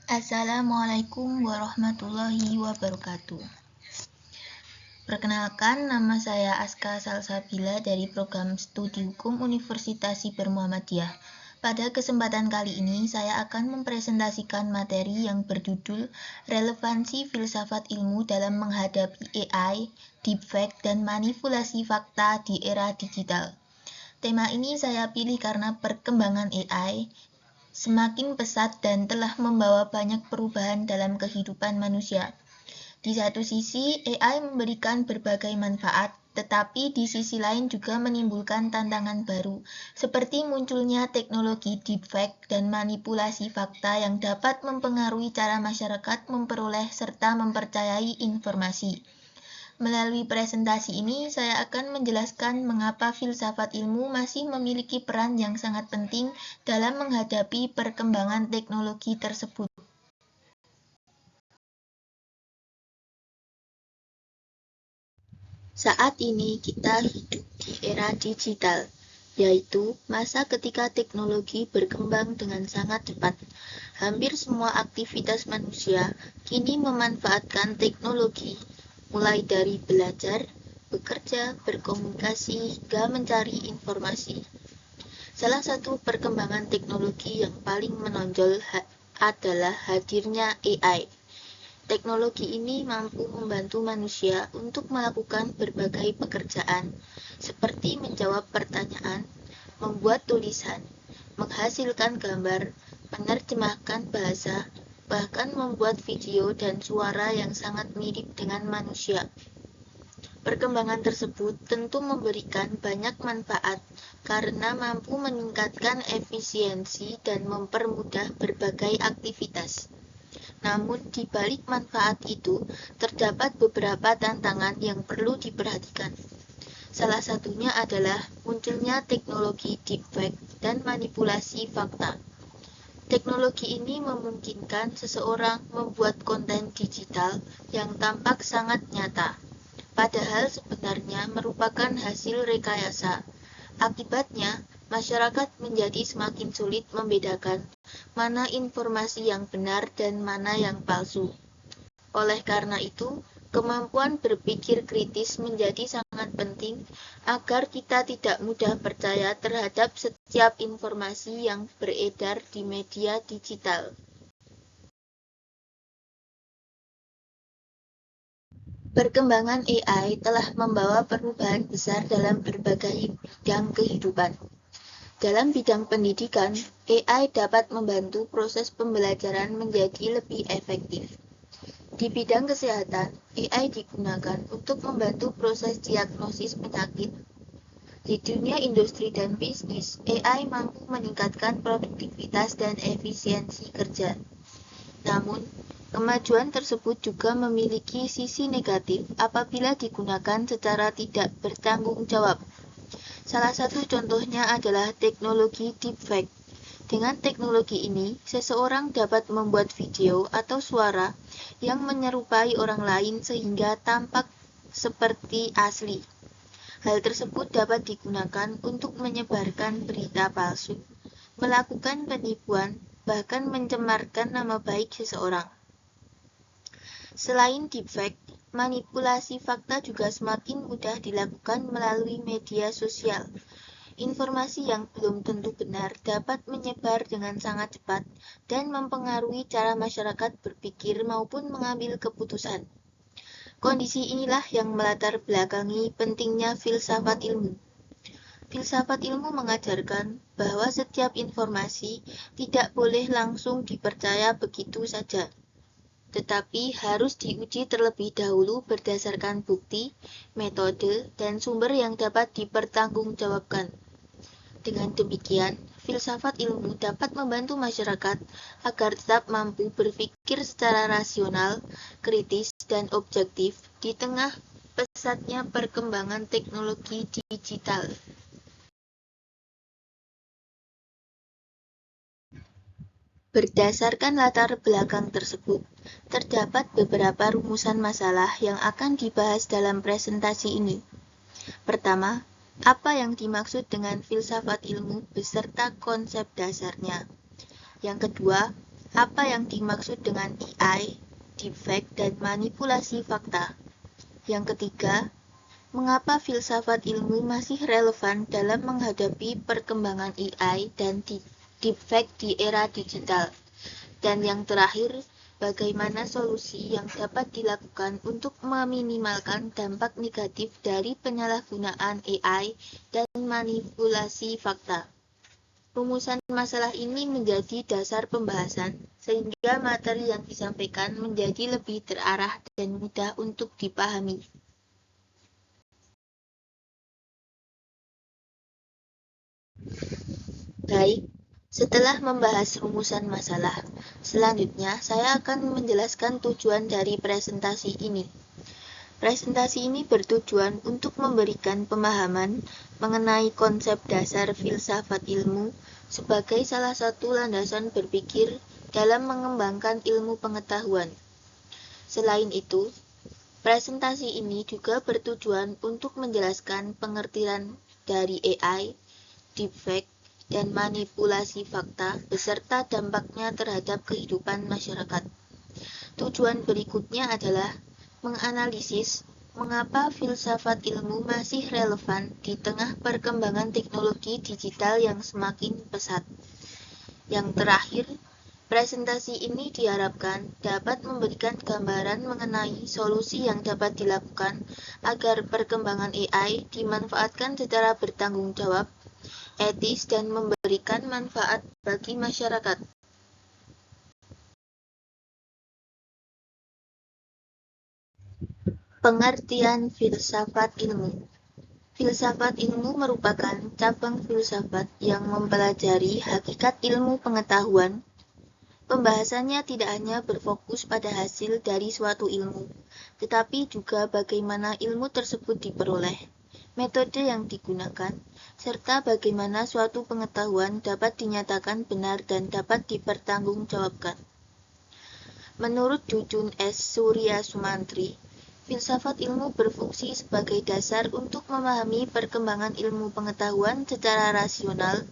Assalamualaikum warahmatullahi wabarakatuh. Perkenalkan, nama saya Aska Salsabila dari Program Studi Hukum Universitas Siber Muhammadiyah. Pada kesempatan kali ini, saya akan mempresentasikan materi yang berjudul Relevansi Filsafat Ilmu dalam Menghadapi AI, Deepfake, dan Manipulasi Fakta di Era Digital. Tema ini saya pilih karena perkembangan AI semakin pesat dan telah membawa banyak perubahan dalam kehidupan manusia. Di satu sisi, AI memberikan berbagai manfaat, tetapi di sisi lain juga menimbulkan tantangan baru, seperti munculnya teknologi deepfake dan manipulasi fakta yang dapat mempengaruhi cara masyarakat memperoleh serta mempercayai informasi. Melalui presentasi ini, saya akan menjelaskan mengapa filsafat ilmu masih memiliki peran yang sangat penting dalam menghadapi perkembangan teknologi tersebut. Saat ini kita hidup di era digital, yaitu masa ketika teknologi berkembang dengan sangat cepat. Hampir semua aktivitas manusia kini memanfaatkan teknologi, mulai dari belajar, bekerja, berkomunikasi, hingga mencari informasi. Salah satu perkembangan teknologi yang paling menonjol adalah hadirnya AI. Teknologi ini mampu membantu manusia untuk melakukan berbagai pekerjaan, seperti menjawab pertanyaan, membuat tulisan, menghasilkan gambar, menerjemahkan bahasa, bahkan membuat video dan suara yang sangat mirip dengan manusia. Perkembangan tersebut tentu memberikan banyak manfaat karena mampu meningkatkan efisiensi dan mempermudah berbagai aktivitas. Namun, di balik manfaat itu, terdapat beberapa tantangan yang perlu diperhatikan. Salah satunya adalah munculnya teknologi deepfake dan manipulasi fakta. Teknologi ini memungkinkan seseorang membuat konten digital yang tampak sangat nyata, padahal sebenarnya merupakan hasil rekayasa. Akibatnya, masyarakat menjadi semakin sulit membedakan mana informasi yang benar dan mana yang palsu. Oleh karena itu, kemampuan berpikir kritis menjadi sangat penting agar kita tidak mudah percaya terhadap setiap informasi yang beredar di media digital. Perkembangan AI telah membawa perubahan besar dalam berbagai bidang kehidupan. Dalam bidang pendidikan, AI dapat membantu proses pembelajaran menjadi lebih efektif. Di bidang kesehatan, AI digunakan untuk membantu proses diagnosis penyakit. Di dunia industri dan bisnis, AI mampu meningkatkan produktivitas dan efisiensi kerja. Namun, kemajuan tersebut juga memiliki sisi negatif apabila digunakan secara tidak bertanggung jawab. Salah satu contohnya adalah teknologi deepfake. Dengan teknologi ini, seseorang dapat membuat video atau suara yang menyerupai orang lain sehingga tampak seperti asli. Hal tersebut dapat digunakan untuk menyebarkan berita palsu, melakukan penipuan, bahkan mencemarkan nama baik seseorang. Selain deepfake, manipulasi fakta juga semakin mudah dilakukan melalui media sosial. Informasi yang belum tentu benar dapat menyebar dengan sangat cepat dan mempengaruhi cara masyarakat berpikir maupun mengambil keputusan. Kondisi inilah yang melatar belakangi pentingnya filsafat ilmu. Filsafat ilmu mengajarkan bahwa setiap informasi tidak boleh langsung dipercaya begitu saja, tetapi harus diuji terlebih dahulu berdasarkan bukti, metode, dan sumber yang dapat dipertanggungjawabkan. Dengan demikian, filsafat ilmu dapat membantu masyarakat agar tetap mampu berpikir secara rasional, kritis, dan objektif di tengah pesatnya perkembangan teknologi digital. Berdasarkan latar belakang tersebut, terdapat beberapa rumusan masalah yang akan dibahas dalam presentasi ini. Pertama, apa yang dimaksud dengan filsafat ilmu beserta konsep dasarnya? Yang kedua, Apa yang dimaksud dengan AI, deepfake, dan manipulasi fakta? Yang ketiga, mengapa filsafat ilmu masih relevan dalam menghadapi perkembangan AI dan deepfake di era digital? Dan yang terakhir, bagaimana solusi yang dapat dilakukan untuk meminimalkan dampak negatif dari penyalahgunaan AI dan manipulasi fakta? Rumusan masalah ini menjadi dasar pembahasan, sehingga materi yang disampaikan menjadi lebih terarah dan mudah untuk dipahami. Baik, setelah membahas rumusan masalah, selanjutnya saya akan menjelaskan tujuan dari presentasi ini. Presentasi ini bertujuan untuk memberikan pemahaman mengenai konsep dasar filsafat ilmu sebagai salah satu landasan berpikir dalam mengembangkan ilmu pengetahuan. Selain itu, presentasi ini juga bertujuan untuk menjelaskan pengertian dari AI, deepfake, dan manipulasi fakta beserta dampaknya terhadap kehidupan masyarakat. Tujuan berikutnya adalah menganalisis mengapa filsafat ilmu masih relevan di tengah perkembangan teknologi digital yang semakin pesat. Yang terakhir, presentasi ini diharapkan dapat memberikan gambaran mengenai solusi yang dapat dilakukan agar perkembangan AI dimanfaatkan secara bertanggung jawab, etis, dan memberikan manfaat bagi masyarakat. Pengertian filsafat ilmu. Filsafat ilmu merupakan cabang filsafat yang mempelajari hakikat ilmu pengetahuan. Pembahasannya tidak hanya berfokus pada hasil dari suatu ilmu, tetapi juga bagaimana ilmu tersebut diperoleh, metode yang digunakan, serta bagaimana suatu pengetahuan dapat dinyatakan benar dan dapat dipertanggungjawabkan. Menurut Jujun S. Surya Sumantri, filsafat ilmu berfungsi sebagai dasar untuk memahami perkembangan ilmu pengetahuan secara rasional,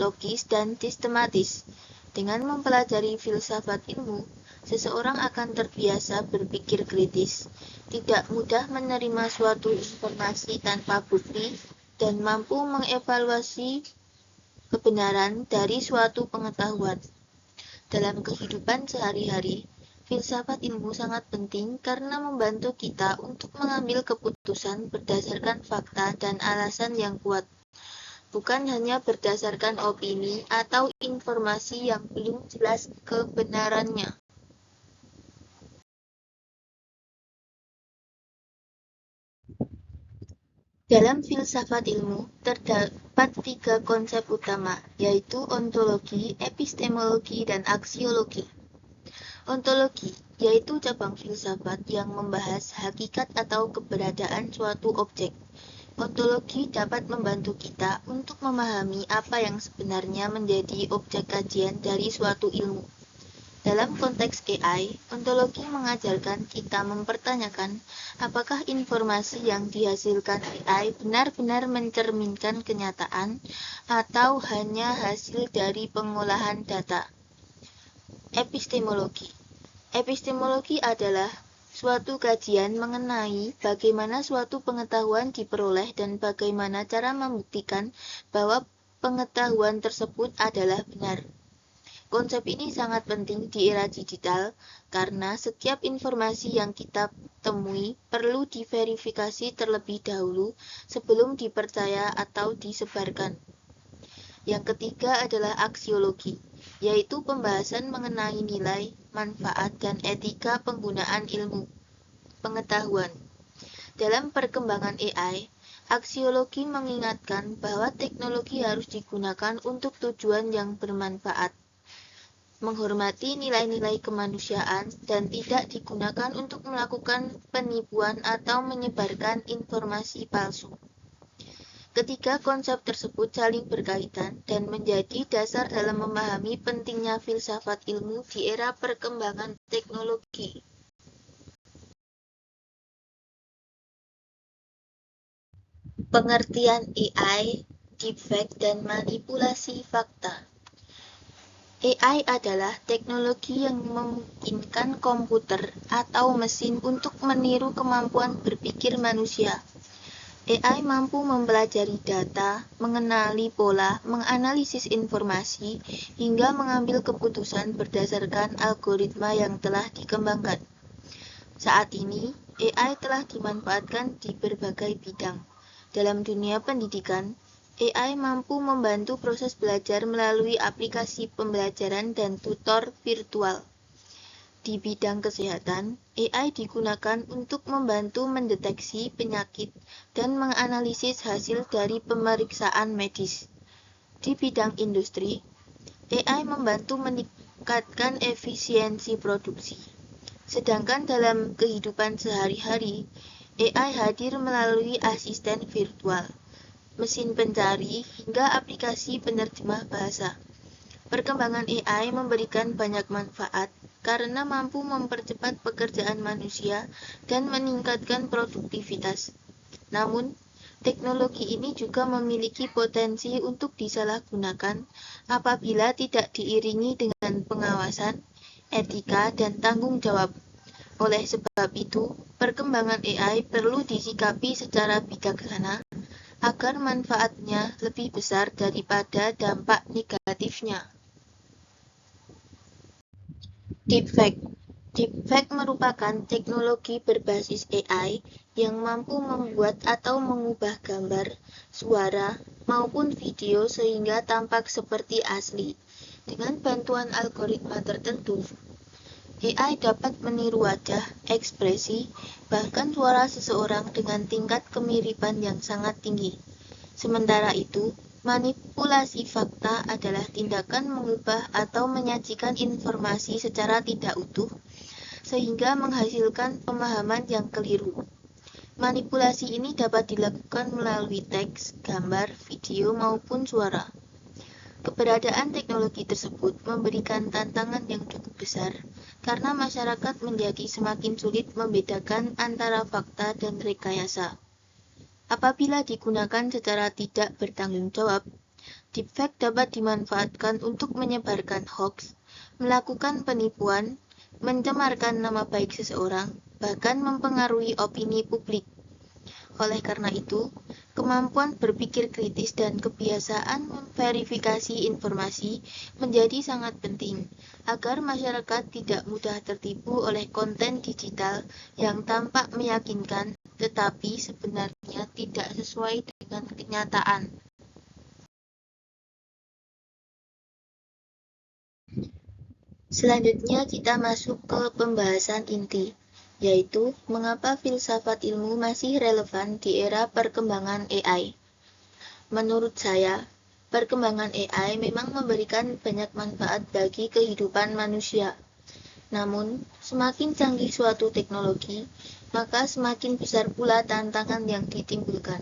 logis, dan sistematis. Dengan mempelajari filsafat ilmu, seseorang akan terbiasa berpikir kritis, tidak mudah menerima suatu informasi tanpa bukti, dan mampu mengevaluasi kebenaran dari suatu pengetahuan. Dalam kehidupan sehari-hari, filsafat ilmu sangat penting karena membantu kita untuk mengambil keputusan berdasarkan fakta dan alasan yang kuat, bukan hanya berdasarkan opini atau informasi yang belum jelas kebenarannya. Dalam filsafat ilmu, terdapat 3 konsep utama, yaitu ontologi, epistemologi, dan aksiologi. Ontologi, yaitu cabang filsafat yang membahas hakikat atau keberadaan suatu objek. Ontologi dapat membantu kita untuk memahami apa yang sebenarnya menjadi objek kajian dari suatu ilmu. Dalam konteks AI, ontologi mengajarkan kita mempertanyakan apakah informasi yang dihasilkan AI benar-benar mencerminkan kenyataan atau hanya hasil dari pengolahan data. Epistemologi. Epistemologi adalah suatu kajian mengenai bagaimana suatu pengetahuan diperoleh dan bagaimana cara membuktikan bahwa pengetahuan tersebut adalah benar. Konsep ini sangat penting di era digital karena setiap informasi yang kita temui perlu diverifikasi terlebih dahulu sebelum dipercaya atau disebarkan. Yang ketiga adalah aksiologi, yaitu pembahasan mengenai nilai, manfaat, dan etika penggunaan ilmu pengetahuan. Dalam perkembangan AI, aksiologi mengingatkan bahwa teknologi harus digunakan untuk tujuan yang bermanfaat, menghormati nilai-nilai kemanusiaan, dan tidak digunakan untuk melakukan penipuan atau menyebarkan informasi palsu. Ketiga konsep tersebut saling berkaitan dan menjadi dasar dalam memahami pentingnya filsafat ilmu di era perkembangan teknologi. Pengertian AI, deepfake, dan manipulasi fakta. AI adalah teknologi yang memungkinkan komputer atau mesin untuk meniru kemampuan berpikir manusia. AI mampu mempelajari data, mengenali pola, menganalisis informasi, hingga mengambil keputusan berdasarkan algoritma yang telah dikembangkan. Saat ini, AI telah dimanfaatkan di berbagai bidang. Dalam dunia pendidikan, AI mampu membantu proses belajar melalui aplikasi pembelajaran dan tutor virtual. Di bidang kesehatan, AI digunakan untuk membantu mendeteksi penyakit dan menganalisis hasil dari pemeriksaan medis. Di bidang industri, AI membantu meningkatkan efisiensi produksi. Sedangkan dalam kehidupan sehari-hari, AI hadir melalui asisten virtual, mesin pencari, hingga aplikasi penerjemah bahasa. Perkembangan AI memberikan banyak manfaat karena mampu mempercepat pekerjaan manusia dan meningkatkan produktivitas. Namun, teknologi ini juga memiliki potensi untuk disalahgunakan apabila tidak diiringi dengan pengawasan, etika, dan tanggung jawab. Oleh sebab itu, perkembangan AI perlu disikapi secara bijaksana agar manfaatnya lebih besar daripada dampak negatifnya. Deepfake. Deepfake merupakan teknologi berbasis AI yang mampu membuat atau mengubah gambar, suara, maupun video sehingga tampak seperti asli. Dengan bantuan algoritma tertentu, AI dapat meniru wajah, ekspresi, bahkan suara seseorang dengan tingkat kemiripan yang sangat tinggi. Sementara itu, manipulasi fakta adalah tindakan mengubah atau menyajikan informasi secara tidak utuh, sehingga menghasilkan pemahaman yang keliru. Manipulasi ini dapat dilakukan melalui teks, gambar, video, maupun suara. Keberadaan teknologi tersebut memberikan tantangan yang cukup besar, karena masyarakat menjadi semakin sulit membedakan antara fakta dan rekayasa. Apabila digunakan secara tidak bertanggung jawab, deepfake dapat dimanfaatkan untuk menyebarkan hoax, melakukan penipuan, mencemarkan nama baik seseorang, bahkan mempengaruhi opini publik. Oleh karena itu, kemampuan berpikir kritis dan kebiasaan memverifikasi informasi menjadi sangat penting agar masyarakat tidak mudah tertipu oleh konten digital yang tampak meyakinkan tetapi sebenarnya tidak sesuai dengan kenyataan. Selanjutnya kita masuk ke pembahasan inti, yaitu mengapa filsafat ilmu masih relevan di era perkembangan AI. Menurut saya, perkembangan AI memang memberikan banyak manfaat bagi kehidupan manusia. Namun, semakin canggih suatu teknologi, maka semakin besar pula tantangan yang ditimbulkan.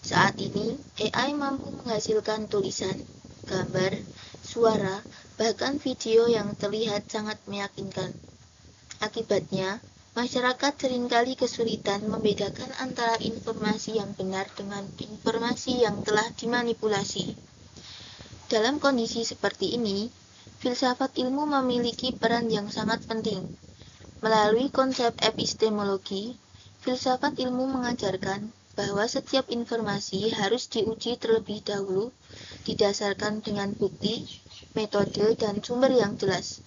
Saat ini, AI mampu menghasilkan tulisan, gambar, suara, bahkan video yang terlihat sangat meyakinkan. Akibatnya, masyarakat seringkali kesulitan membedakan antara informasi yang benar dengan informasi yang telah dimanipulasi. Dalam kondisi seperti ini, filsafat ilmu memiliki peran yang sangat penting. Melalui konsep epistemologi, filsafat ilmu mengajarkan bahwa setiap informasi harus diuji terlebih dahulu, didasarkan dengan bukti, metode, dan sumber yang jelas.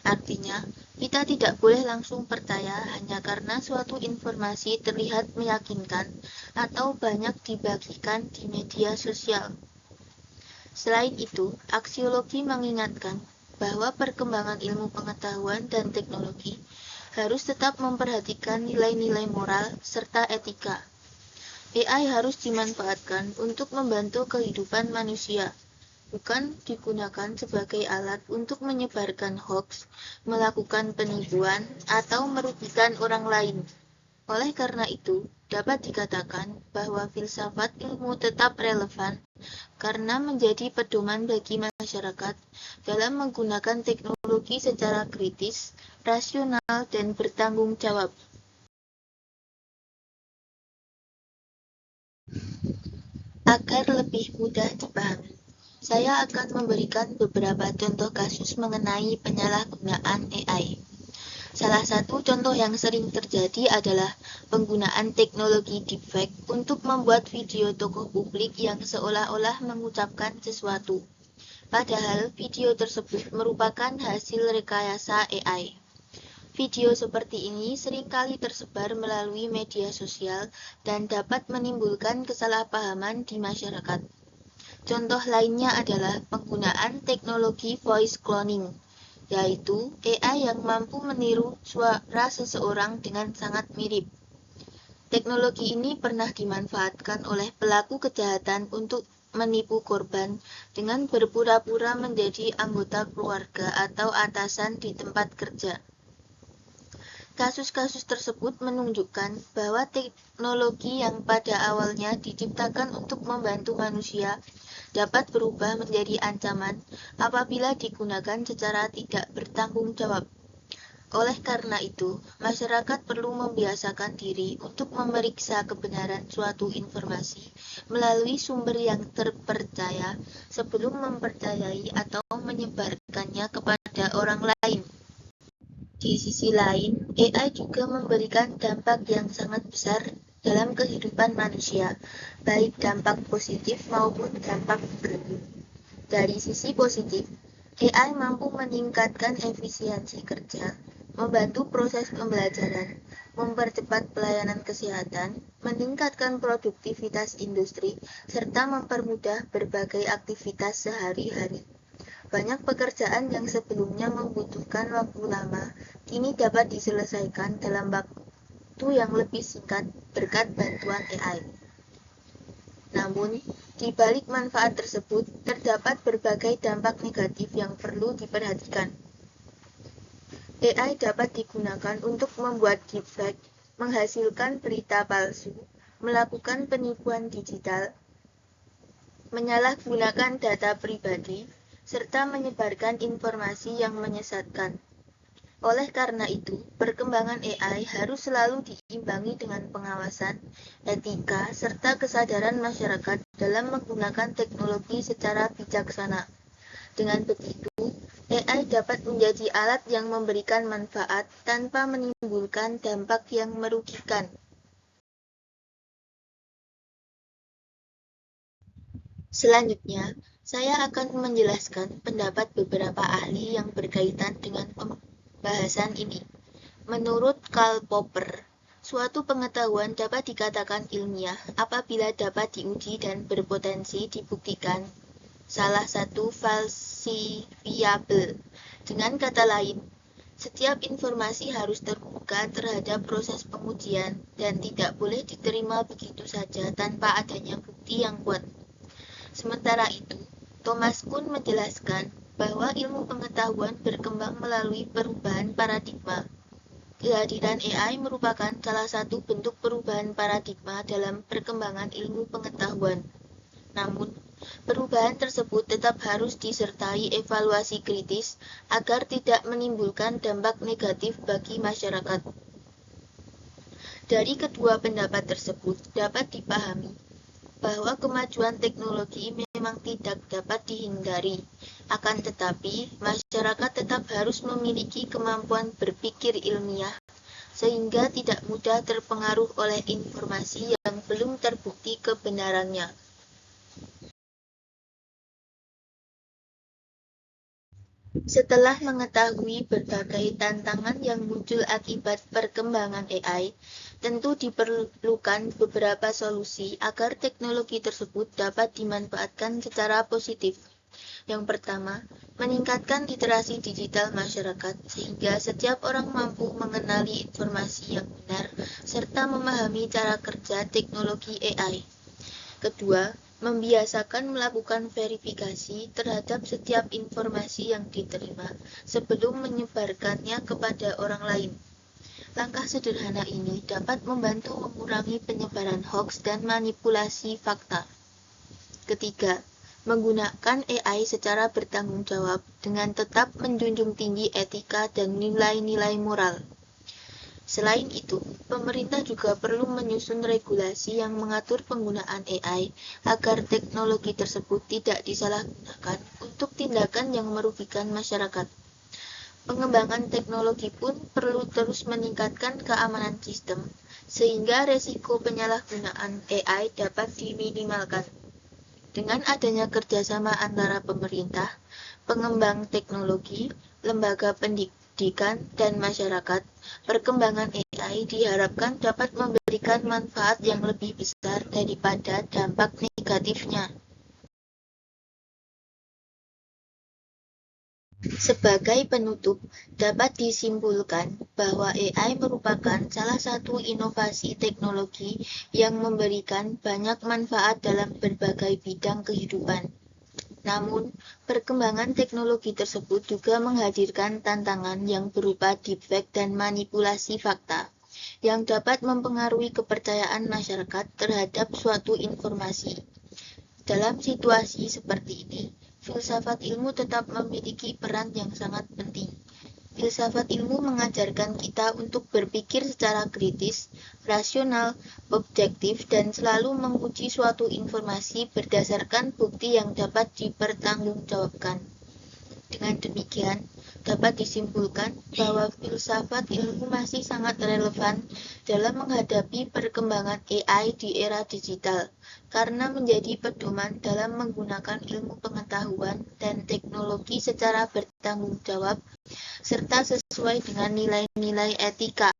Artinya, kita tidak boleh langsung percaya hanya karena suatu informasi terlihat meyakinkan atau banyak dibagikan di media sosial. Selain itu, aksiologi mengingatkan bahwa perkembangan ilmu pengetahuan dan teknologi harus tetap memperhatikan nilai-nilai moral serta etika. AI harus dimanfaatkan untuk membantu kehidupan manusia, bukan digunakan sebagai alat untuk menyebarkan hoax, melakukan penipuan, atau merugikan orang lain. Oleh karena itu, dapat dikatakan bahwa filsafat ilmu tetap relevan karena menjadi pedoman bagi masyarakat dalam menggunakan teknologi secara kritis, rasional, dan bertanggung jawab. Agar lebih mudah dipahami, Saya akan memberikan beberapa contoh kasus mengenai penyalahgunaan AI. Salah satu contoh yang sering terjadi adalah penggunaan teknologi deepfake untuk membuat video tokoh publik yang seolah-olah mengucapkan sesuatu. Padahal video tersebut merupakan hasil rekayasa AI. Video seperti ini seringkali tersebar melalui media sosial dan dapat menimbulkan kesalahpahaman di masyarakat. Contoh lainnya adalah penggunaan teknologi voice cloning, yaitu AI yang mampu meniru suara seseorang dengan sangat mirip. Teknologi ini pernah dimanfaatkan oleh pelaku kejahatan untuk menipu korban dengan berpura-pura menjadi anggota keluarga atau atasan di tempat kerja. Kasus-kasus tersebut menunjukkan bahwa teknologi yang pada awalnya diciptakan untuk membantu manusia dapat berubah menjadi ancaman apabila digunakan secara tidak bertanggung jawab. Oleh karena itu, masyarakat perlu membiasakan diri untuk memeriksa kebenaran suatu informasi melalui sumber yang terpercaya sebelum mempercayai atau menyebarkannya kepada orang lain. Di sisi lain, AI juga memberikan dampak yang sangat besar dalam kehidupan manusia, baik dampak positif maupun dampak negatif. Dari sisi positif, AI mampu meningkatkan efisiensi kerja, membantu proses pembelajaran, mempercepat pelayanan kesehatan, meningkatkan produktivitas industri, serta mempermudah berbagai aktivitas sehari-hari. Banyak pekerjaan yang sebelumnya membutuhkan waktu lama, kini dapat diselesaikan dalam waktu yang lebih singkat berkat bantuan AI. Namun, di balik manfaat tersebut, terdapat berbagai dampak negatif yang perlu diperhatikan. AI dapat digunakan untuk membuat deepfake, menghasilkan berita palsu, melakukan penipuan digital, menyalahgunakan data pribadi, serta menyebarkan informasi yang menyesatkan. Oleh karena itu, perkembangan AI harus selalu diimbangi dengan pengawasan, etika, serta kesadaran masyarakat dalam menggunakan teknologi secara bijaksana. Dengan begitu, AI dapat menjadi alat yang memberikan manfaat tanpa menimbulkan dampak yang merugikan. Selanjutnya, saya akan menjelaskan pendapat beberapa ahli yang berkaitan dengan pembahasan ini. Menurut Karl Popper, suatu pengetahuan dapat dikatakan ilmiah apabila dapat diuji dan berpotensi dibuktikan salah satu falsifiable. Dengan kata lain, setiap informasi harus terbuka terhadap proses pengujian dan tidak boleh diterima begitu saja tanpa adanya bukti yang kuat. Sementara itu, Thomas Kuhn menjelaskan bahwa ilmu pengetahuan berkembang melalui perubahan paradigma. Kehadiran AI merupakan salah satu bentuk perubahan paradigma dalam perkembangan ilmu pengetahuan. Namun, perubahan tersebut tetap harus disertai evaluasi kritis agar tidak menimbulkan dampak negatif bagi masyarakat. Dari kedua pendapat tersebut dapat dipahami bahwa kemajuan teknologi memang tidak dapat dihindari. Akan tetapi, masyarakat tetap harus memiliki kemampuan berpikir ilmiah sehingga tidak mudah terpengaruh oleh informasi yang belum terbukti kebenarannya. Setelah mengetahui berbagai tantangan yang muncul akibat perkembangan AI, tentu diperlukan beberapa solusi agar teknologi tersebut dapat dimanfaatkan secara positif. Yang pertama, meningkatkan literasi digital masyarakat sehingga setiap orang mampu mengenali informasi yang benar serta memahami cara kerja teknologi AI. Kedua, membiasakan melakukan verifikasi terhadap setiap informasi yang diterima sebelum menyebarkannya kepada orang lain. Langkah sederhana ini dapat membantu mengurangi penyebaran hoaks dan manipulasi fakta. Ketiga, menggunakan AI secara bertanggung jawab dengan tetap menjunjung tinggi etika dan nilai-nilai moral. Selain itu, pemerintah juga perlu menyusun regulasi yang mengatur penggunaan AI agar teknologi tersebut tidak disalahgunakan untuk tindakan yang merugikan masyarakat. Pengembangan teknologi pun perlu terus meningkatkan keamanan sistem, sehingga resiko penyalahgunaan AI dapat diminimalkan. Dengan adanya kerjasama antara pemerintah, pengembang teknologi, lembaga pendidikan, dan masyarakat, perkembangan AI diharapkan dapat memberikan manfaat yang lebih besar daripada dampak negatifnya. Sebagai penutup, dapat disimpulkan bahwa AI merupakan salah satu inovasi teknologi yang memberikan banyak manfaat dalam berbagai bidang kehidupan. Namun, perkembangan teknologi tersebut juga menghadirkan tantangan yang berupa deepfake dan manipulasi fakta, yang dapat mempengaruhi kepercayaan masyarakat terhadap suatu informasi. Dalam situasi seperti ini, filsafat ilmu tetap memiliki peran yang sangat penting. Filsafat ilmu mengajarkan kita untuk berpikir secara kritis, rasional, objektif, dan selalu menguji suatu informasi berdasarkan bukti yang dapat dipertanggungjawabkan. Dengan demikian, dapat disimpulkan bahwa filsafat ilmu masih sangat relevan dalam menghadapi perkembangan AI di era digital, karena menjadi pedoman dalam menggunakan ilmu pengetahuan dan teknologi secara bertanggung jawab, serta sesuai dengan nilai-nilai etika.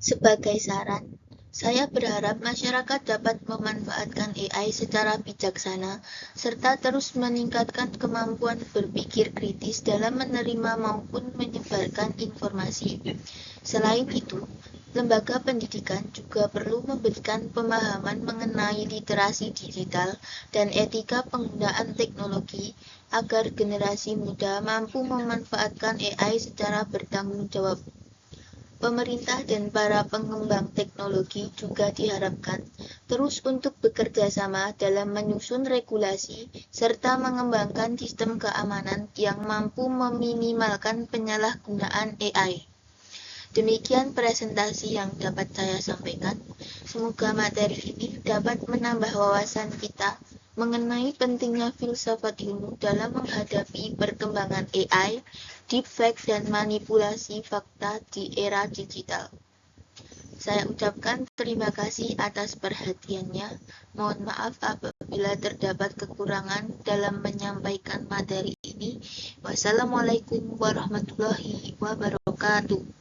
Sebagai saran, saya berharap masyarakat dapat memanfaatkan AI secara bijaksana, serta terus meningkatkan kemampuan berpikir kritis dalam menerima maupun menyebarkan informasi. Selain itu, lembaga pendidikan juga perlu memberikan pemahaman mengenai literasi digital dan etika penggunaan teknologi agar generasi muda mampu memanfaatkan AI secara bertanggung jawab. Pemerintah dan para pengembang teknologi juga diharapkan terus untuk bekerja sama dalam menyusun regulasi serta mengembangkan sistem keamanan yang mampu meminimalkan penyalahgunaan AI. Demikian presentasi yang dapat saya sampaikan. Semoga materi ini dapat menambah wawasan kita mengenai pentingnya filsafat ilmu dalam menghadapi perkembangan AI, deepfake, dan manipulasi fakta di era digital. Saya ucapkan terima kasih atas perhatiannya. Mohon maaf apabila terdapat kekurangan dalam menyampaikan materi ini. Wassalamualaikum warahmatullahi wabarakatuh.